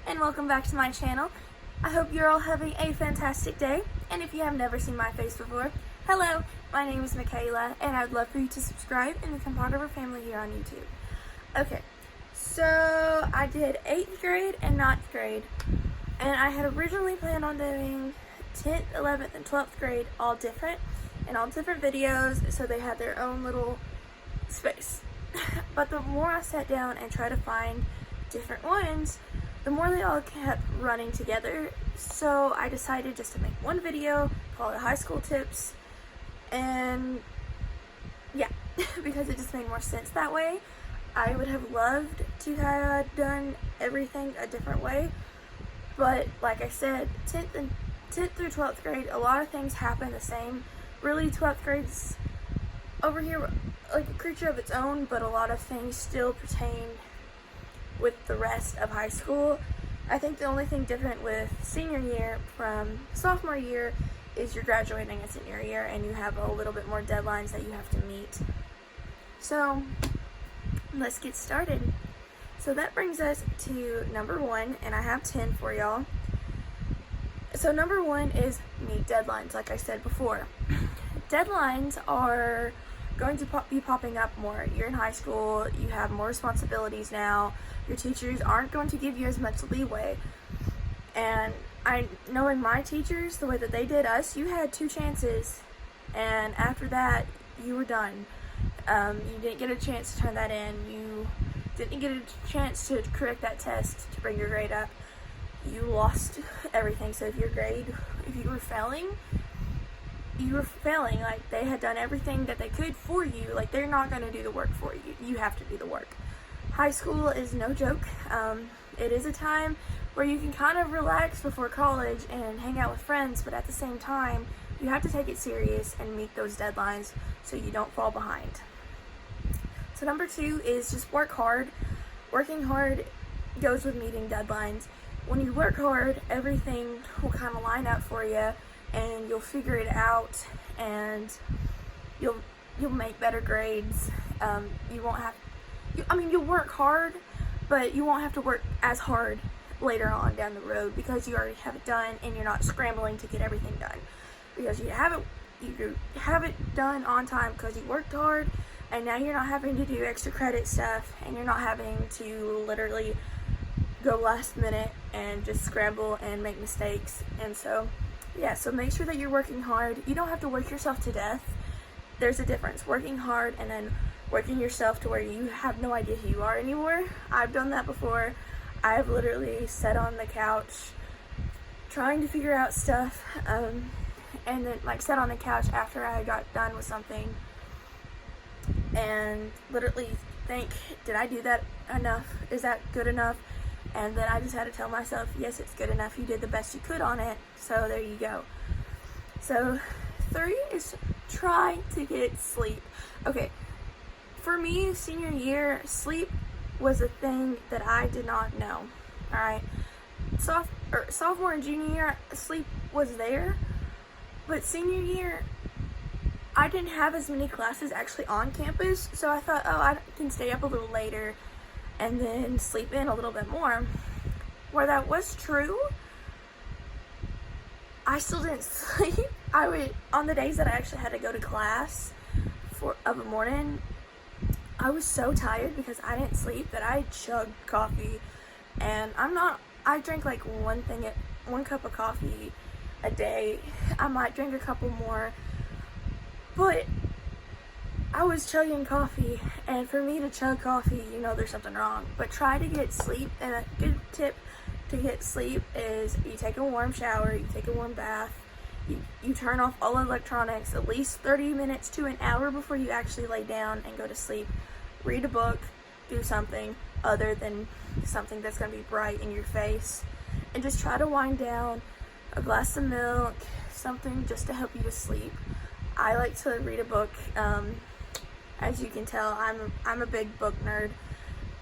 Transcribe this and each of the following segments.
and welcome back to my channel. I hope you're all having a fantastic day, and if you have never seen my face before, hello, my name is Michaela, and I'd love for you to subscribe and become part of our family here on YouTube. Okay, so I did 8th grade and 9th grade, and I had originally planned on doing 10th, 11th, and 12th grade all different, and all different videos, so they had their own little space. But the more I sat down and tried to find different ones, the more they all kept running together. So I decided just to make one video called High School Tips, and yeah, because it just made more sense that way. I would have loved to have done everything a different way, but like I said, 10th through 12th grade, a lot of things happen the same. Really, 12th grade's over here like a creature of its own, but a lot of things still pertain with the rest of high school. I think the only thing different with senior year from sophomore year is you're graduating a senior year and you have a little bit more deadlines that you have to meet. So let's get started. So that brings us to number 1, and I have 10 for y'all. So number 1 is meet deadlines, like I said before. Deadlines are going to be popping up more. You're in high school, you have more responsibilities now, your teachers aren't going to give you as much leeway. And knowing my teachers, the way that they did us, you had 2 chances, and after that, you were done. You didn't get a chance to turn that in, you didn't get a chance to correct that test to bring your grade up. You lost everything. So if you were failing, like they had done everything that they could for you. Like, they're not going to do the work for you. You have to do the work. High school is no joke. It is a time where you can kind of relax before college and hang out with friends, but at the same time, you have to take it serious and meet those deadlines so you don't fall behind. So number 2 is just work hard. Working hard goes with meeting deadlines. When you work hard, everything will kind of line up for you, and you'll figure it out, and you'll make better grades. You'll work hard, but you won't have to work as hard later on down the road because you already have it done, and you're not scrambling to get everything done because you have it done on time because you worked hard, and now you're not having to do extra credit stuff, and you're not having to literally go last minute and just scramble and make mistakes. And so yeah, so make sure that you're working hard. You don't have to work yourself to death. There's a difference, working hard and then working yourself to where you have no idea who you are anymore. I've done that before. I've literally sat on the couch trying to figure out stuff, and then sat on the couch after I got done with something and literally think, did I do that enough? Is that good enough? And then I just had to tell myself, yes, it's good enough. You did the best you could on it. So there you go. So 3 is try to get sleep. Okay, for me, senior year, sleep was a thing that I did not know. Alright, sophomore and junior year, sleep was there. But senior year, I didn't have as many classes actually on campus. So I thought, oh, I can stay up a little later and then sleep in a little bit more. Where that was true, I still didn't sleep. On the days that I actually had to go to class of a morning, I was so tired because I didn't sleep that I chugged coffee. And I drink like one cup of coffee a day. I might drink a couple more, but I was chugging coffee, and for me to chug coffee, there's something wrong. But try to get sleep, and a good tip to get sleep is you take a warm shower, you take a warm bath, you turn off all electronics at least 30 minutes to an hour before you actually lay down and go to sleep. Read a book, do something other than something that's going to be bright in your face, and just try to wind down. A glass of milk, something just to help you to sleep. I like to read a book. As you can tell, I'm a big book nerd.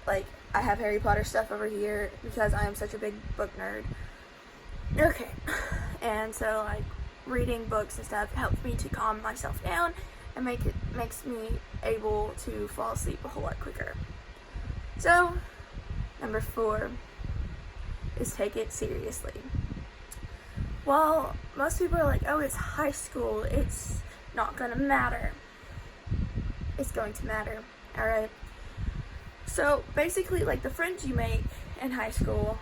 Like, I have Harry Potter stuff over here because I am such a big book nerd. Okay, and so like reading books and stuff helps me to calm myself down and makes me able to fall asleep a whole lot quicker. So, number 4, is take it seriously. Well, most people are like, oh, it's high school, it's not gonna matter. It's going to matter, alright? So basically, like, the friends you make in high school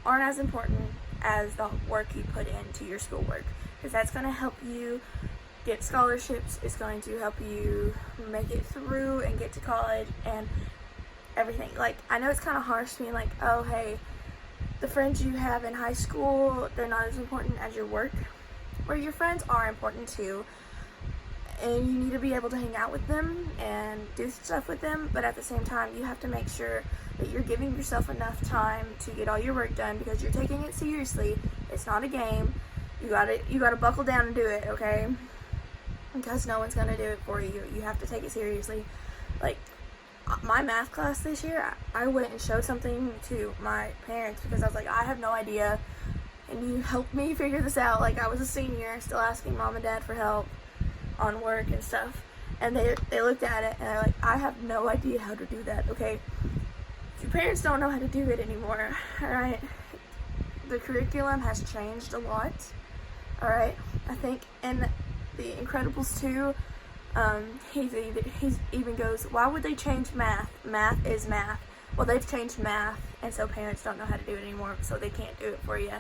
aren't as important as the work you put into your schoolwork, because that's going to help you get scholarships, it's going to help you make it through and get to college and everything. Like, I know it's kind of harsh being like, oh, hey, the friends you have in high school, they're not as important as your work, where your friends are important too, and you need to be able to hang out with them and do stuff with them, but at the same time, you have to make sure that you're giving yourself enough time to get all your work done, because you're taking it seriously. It's not a game. You gotta buckle down and do it, okay? Because no one's gonna do it for you. You have to take it seriously. Like, my math class this year, I went and showed something to my parents because I was like, I have no idea, and you helped me figure this out. Like, I was a senior, still asking mom and dad for help on work and stuff, and they looked at it and they're like, I have no idea how to do that, okay? Your parents don't know how to do it anymore, alright? The curriculum has changed a lot, alright? I think in The Incredibles 2, he even goes, why would they change math? Math is math. Well, they've changed math, and so parents don't know how to do it anymore, so they can't do it for you.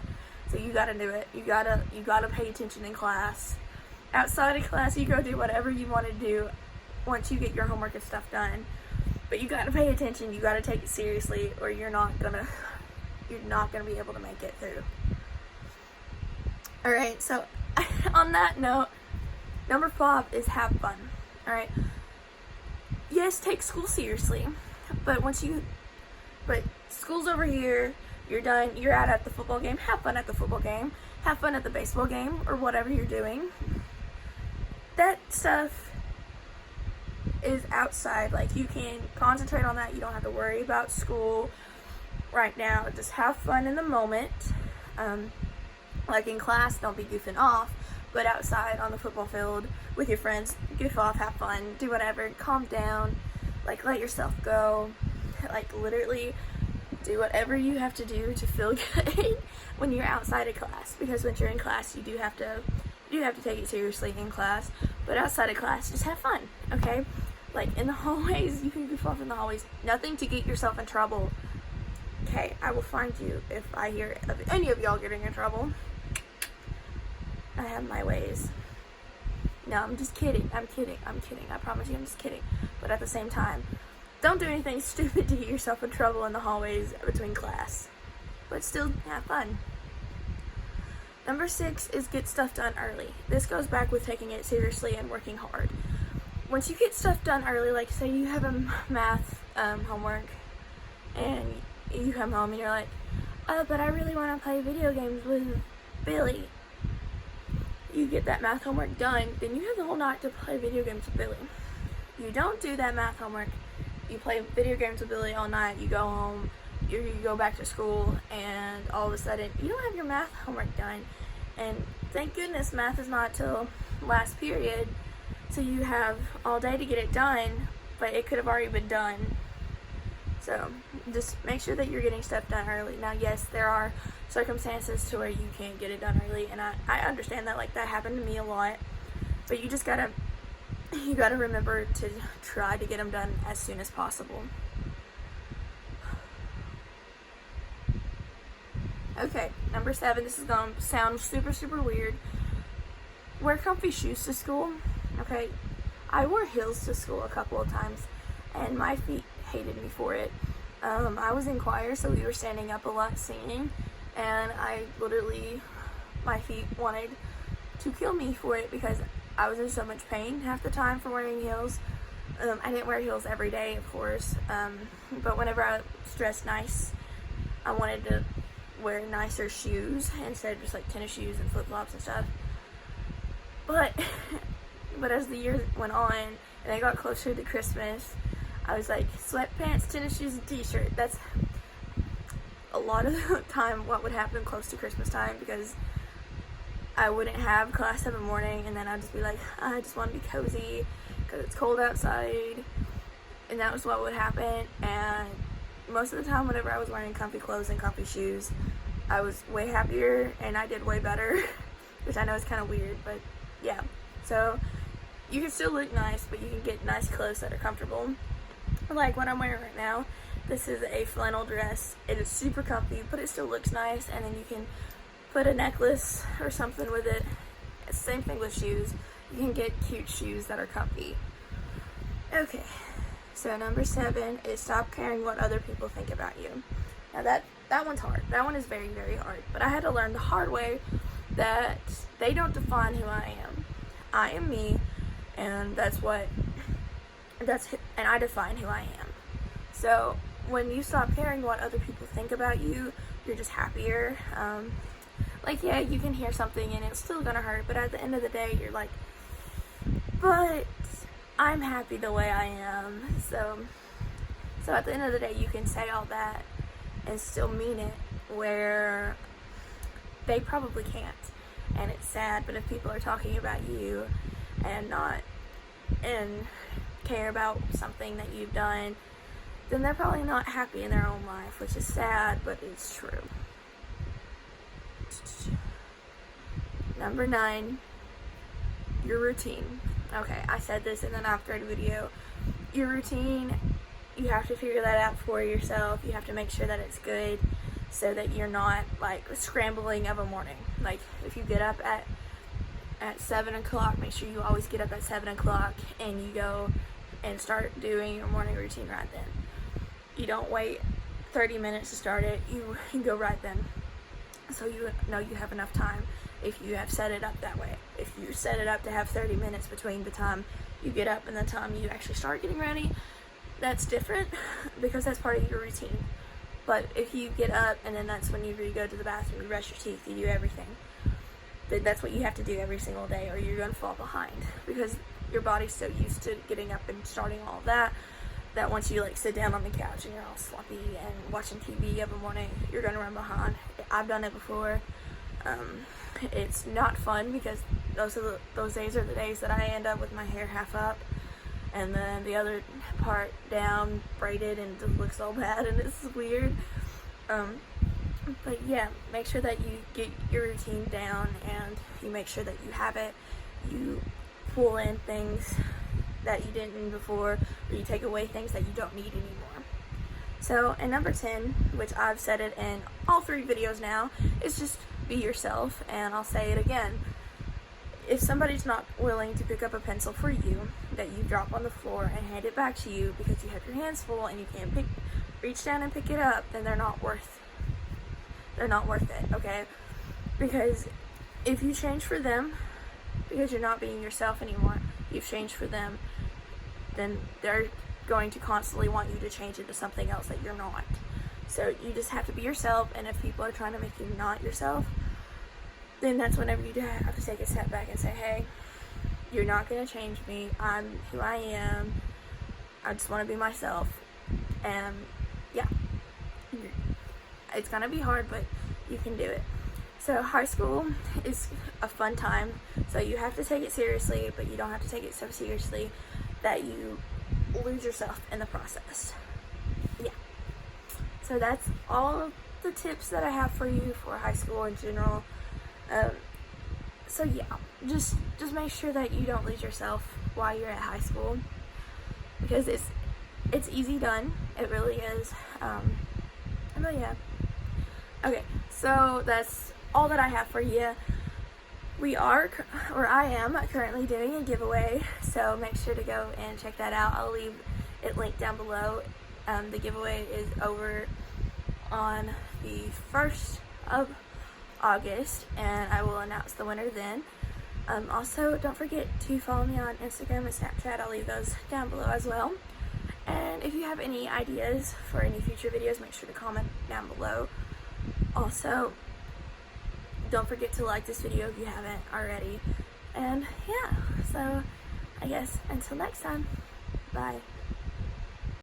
So you gotta do it. You gotta pay attention in class. Outside of class, you go do whatever you want to do once you get your homework and stuff done. But you gotta pay attention, you gotta take it seriously, or you're not gonna be able to make it through. Alright, so on that note, number 5 is have fun. Alright? Yes, take school seriously, but school's over here, you're done, you're out at the football game, have fun at the football game, have fun at the baseball game, or whatever you're doing. That stuff is outside. Like, you can concentrate on that. You don't have to worry about school right now. Just have fun in the moment. Like in class, don't be goofing off, but outside on the football field with your friends, goof off, have fun, do whatever, calm down, like, let yourself go, like, literally do whatever you have to do to feel good when you're outside of class, because when you're in class, you do have to take it seriously in class, but outside of class, just have fun, okay? Like, in the hallways, you can goof off in the hallways. Nothing to get yourself in trouble. Okay, I will find you if I hear of any of y'all getting in trouble. I have my ways. No, I'm just kidding. I'm kidding. I promise you, I'm just kidding. But at the same time, don't do anything stupid to get yourself in trouble in the hallways between class. But still, have fun. Number 6 is get stuff done early. This goes back with taking it seriously and working hard. Once you get stuff done early, like say you have a math homework and you come home and you're like, oh, but I really want to play video games with Billy. You get that math homework done, then you have the whole night to play video games with Billy. You don't do that math homework, you play video games with Billy all night, you go home, you go back to school, and all of a sudden, you don't have your math homework done. And thank goodness math is not till last period, so you have all day to get it done, but it could have already been done. So just make sure that you're getting stuff done early. Now, yes, there are circumstances to where you can't get it done early, and I understand that. Like, that happened to me a lot, but you gotta remember to try to get them done as soon as possible. Okay, number 7, this is going to sound super, super weird. Wear comfy shoes to school, okay? I wore heels to school a couple of times, and my feet hated me for it. I was in choir, so we were standing up a lot singing, and my feet wanted to kill me for it because I was in so much pain half the time for wearing heels. I didn't wear heels every day, of course, but whenever I was dressed nice, I wanted to wear nicer shoes instead of just like tennis shoes and flip-flops and stuff. But as the year went on and I got closer to Christmas, I was like, sweatpants, tennis shoes, and t-shirt. That's a lot of the time what would happen close to Christmas time, because I wouldn't have class in the morning, and then I'd just be like, I just want to be cozy because it's cold outside, and that was what would happen. And most of the time whenever I was wearing comfy clothes and comfy shoes, I was way happier and I did way better, which I know is kind of weird, but yeah. So you can still look nice, but you can get nice clothes that are comfortable. Like what I'm wearing right now, this is a flannel dress. It is super comfy, but it still looks nice, and then you can put a necklace or something with it. Same thing with shoes. You can get cute shoes that are comfy. Okay, so number 7 is stop caring what other people think about you. Now that one's hard. That one is very, very hard. But I had to learn the hard way that they don't define who I am. I am me, and and I define who I am. So when you stop caring what other people think about you, you're just happier. Like, yeah, you can hear something and it's still gonna hurt, but at the end of the day, you're like, but I'm happy the way I am. So at the end of the day, you can say all that and still mean it, where they probably can't. And it's sad, but if people are talking about you and care about something that you've done, then they're probably not happy in their own life, which is sad, but it's true. Number 9, your routine. Okay, I said this in the 9th grade video. Your routine, you have to figure that out for yourself. You have to make sure that it's good so that you're not like scrambling of a morning. Like if you get up at 7 o'clock, make sure you always get up at 7 o'clock and you go and start doing your morning routine right then. You don't wait 30 minutes to start it. You go right then. So you know you have enough time if you have set it up that way. If you set it up to have 30 minutes between the time you get up and the time you actually start getting ready, that's different because that's part of your routine. But if you get up and then that's when you go to the bathroom, you brush your teeth, you do everything, then that's what you have to do every single day, or you're going to fall behind because your body's so used to getting up and starting all of that once you like sit down on the couch and you're all sloppy and watching TV every morning, you're going to run behind. I've done it before. It's not fun because those days are the days that I end up with my hair half up and then the other part down, braided, and it looks all bad and it's weird. But yeah, make sure that you get your routine down and you make sure that you have it. You pull in things that you didn't before, or you take away things that you don't need anymore. So, and number 10, which I've said it in all 3 videos now, is just be yourself, and I'll say it again. If somebody's not willing to pick up a pencil for you that you drop on the floor and hand it back to you because you have your hands full and you can't reach down and pick it up, then they're not worth it, okay? Because if you change for them, because you're not being yourself anymore, you've changed for them, then they're going to constantly want you to change into something else that you're not. So you just have to be yourself, and if people are trying to make you not yourself, then that's whenever you have to take a step back and say, hey, you're not going to change me. I'm who I am. I just want to be myself. And yeah, it's going to be hard, but you can do it. So high school is a fun time, so you have to take it seriously, but you don't have to take it so seriously that you lose yourself in the process. Yeah. So that's all of the tips that I have for you for high school in general. So yeah, just make sure that you don't lose yourself while you're at high school, because it's easy done. It really is. But yeah. Okay, so that's all that I have for you. I am currently doing a giveaway, so make sure to go and check that out. I'll leave it linked down below. The giveaway is over on the 1st of August, and I will announce the winner then. Also, don't forget to follow me on Instagram and Snapchat. I'll leave those down below as well. And if you have any ideas for any future videos, make sure to comment down below. Also, don't forget to like this video if you haven't already. And yeah, so I guess until next time, bye.